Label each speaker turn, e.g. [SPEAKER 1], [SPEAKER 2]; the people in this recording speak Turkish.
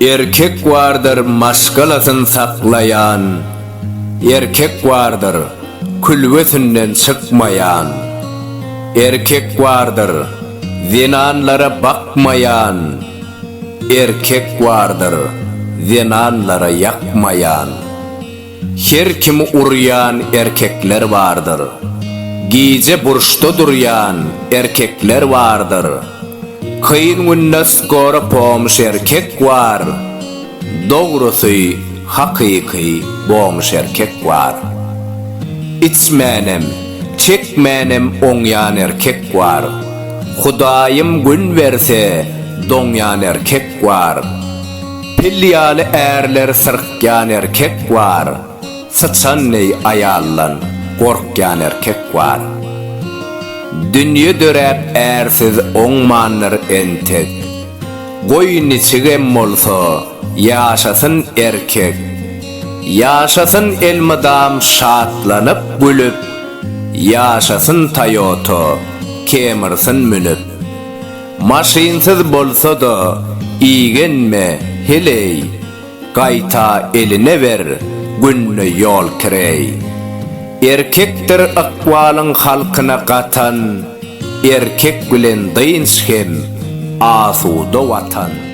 [SPEAKER 1] Erkek vardır maskalasın saklayan, erkek vardır külvesinden çıkmayan, erkek vardır zinanlara bakmayan, erkek vardır zinanlara yakmayan. Her kimi uryan erkekler vardır, gece burçta duryan erkekler vardır. Kıyın günnes gora poğmuş erkek var, doğrusu hakiki boğmuş erkek var. İçmenem, çekmenem onyan erkek var, Hudayım gün verse donyan erkek var. Pilyalı erler sırkyan erkek var, sıçanney ayallan korkyan erkek var. Dünya dörep ersiz oňmanlar entek, goýun içigem bolsa yaşasın erkek. Yaşasın elmadam şatlanyp gülüp, yaşasın Toyota kemirsin münüp. Maşinsiz bolsa da igenme heley, gaýta eline ver günni yol kirey. Erkektir akwalyň halkyna gatan, erkek bilen dynşhem asuda watan.